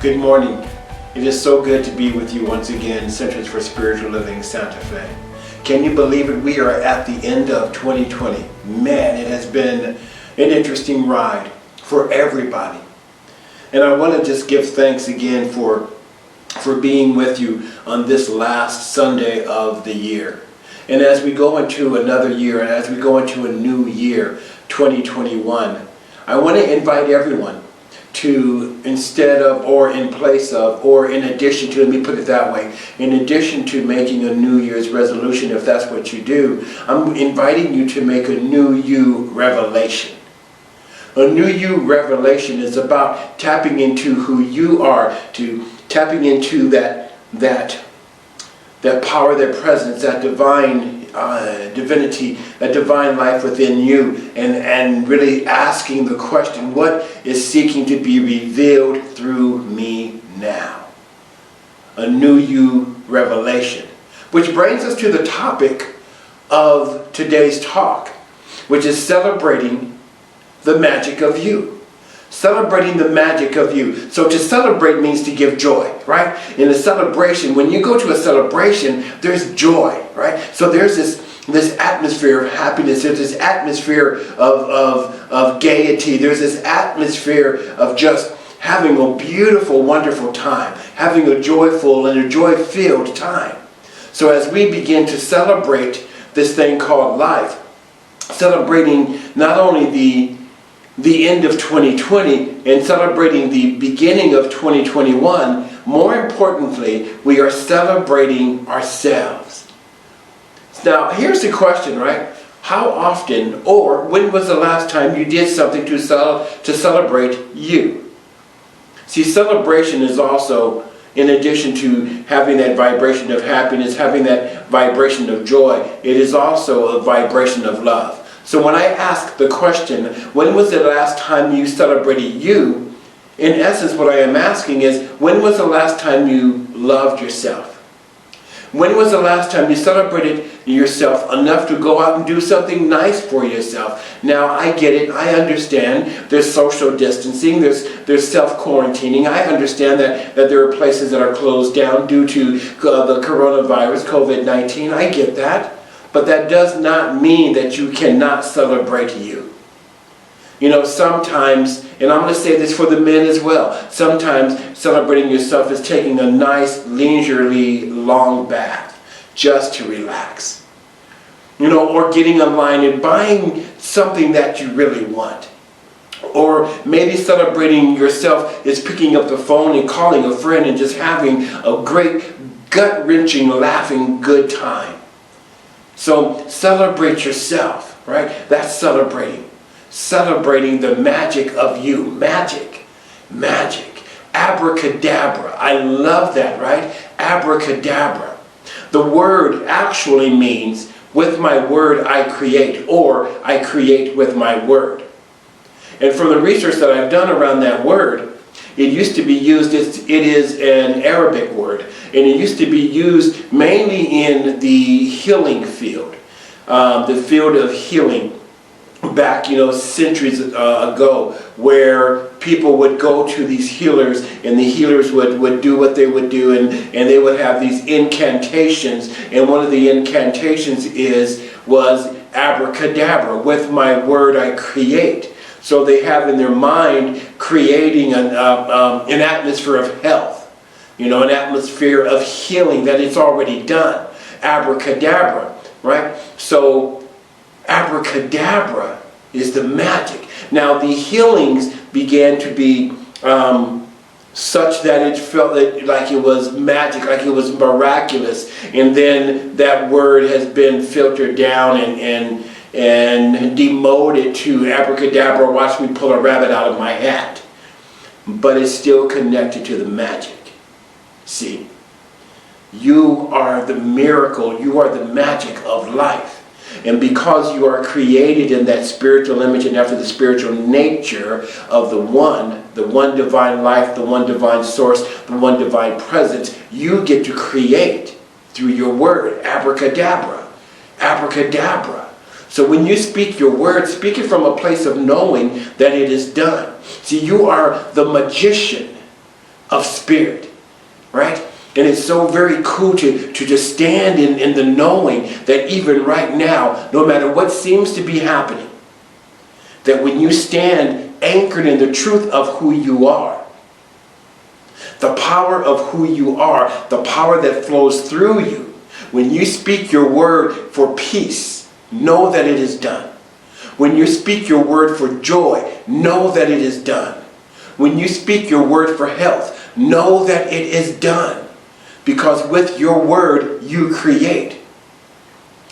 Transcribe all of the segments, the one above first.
Good morning. It is so good to be with you once again, Centers for Spiritual Living Santa Fe. Can you believe it? We are at the end of 2020. Man, it has been an interesting ride for everybody. And I want to just give thanks again for being with you on this last Sunday of the year. And as we go into another year, and as we go into a new year, 2021, I want to invite everyone to, instead of, or in place of, or in addition to, let me put it that way, in addition to making a New Year's resolution, if that's what you do, I'm inviting you to make a new you revelation. A new you revelation is about tapping into who you are, to tapping into that power, that presence, that divine divinity, that divine life within you, and really asking the question, what is seeking to be revealed through me now? A new you revelation. Which brings us to the topic of today's talk, which is celebrating the magic of you. Celebrating the magic of you. So to celebrate means to give joy, right? In a celebration, when you go to a celebration, there's joy, right? So there's this atmosphere of happiness. There's this atmosphere of gaiety. There's this atmosphere of just having a beautiful, wonderful time. Having a joyful and a joy-filled time. So as we begin to celebrate this thing called life, celebrating not only the end of 2020 and celebrating the beginning of 2021, more importantly, we are celebrating ourselves. Now, here's the question, right? How often, or when was the last time you did something to celebrate you? See, celebration is also, in addition to having that vibration of happiness, having that vibration of joy, it is also a vibration of love. So when I ask the question, when was the last time you celebrated you? In essence, what I am asking is, when was the last time you loved yourself? When was the last time you celebrated yourself enough to go out and do something nice for yourself? Now, I get it. I understand there's social distancing. There's self-quarantining. I understand that there are places that are closed down due to the coronavirus, COVID-19. I get that. But that does not mean that you cannot celebrate you. You know, sometimes, and I'm going to say this for the men as well, sometimes celebrating yourself is taking a nice, leisurely, long bath just to relax. You know, or getting online and buying something that you really want. Or maybe celebrating yourself is picking up the phone and calling a friend and just having a great, gut-wrenching, laughing, good time. So celebrate yourself, right? That's celebrating. Celebrating the magic of you. Magic. Magic. Abracadabra. I love that, right? Abracadabra. The word actually means, with my word I create, or I create with my word. And from the research that I've done around that word, it used to be used, it is an Arabic word, and it used to be used mainly in the healing field, the field of healing back, centuries ago, where people would go to these healers, and the healers would do what they would do, and they would have these incantations, and one of the incantations was abracadabra, with my word I create. So they have in their mind creating an atmosphere of health, an atmosphere of healing that it's already done. Abracadabra, right? So abracadabra is the magic. Now the healings began to be such that it felt like it was magic, like it was miraculous, and then that word has been filtered down and demoted to abracadabra, watch me pull a rabbit out of my hat. But it's still connected to the magic. See, you are the miracle, you are the magic of life. And because you are created in that spiritual image and after the spiritual nature of the one divine life, the one divine source, the one divine presence, you get to create through your word, abracadabra, abracadabra. So when you speak your word, speak it from a place of knowing that it is done. See, you are the magician of spirit, right? And it's so very cool to just stand in the knowing that even right now, no matter what seems to be happening, that when you stand anchored in the truth of who you are, the power of who you are, the power that flows through you, when you speak your word for peace, know that it is done. When you speak your word for joy, know that it is done. When you speak your word for health, know that it is done. Because with your word, you create.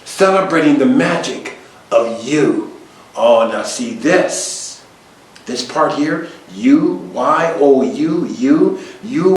Celebrating the magic of you. Oh, now see this part here, you, Y-O-U, you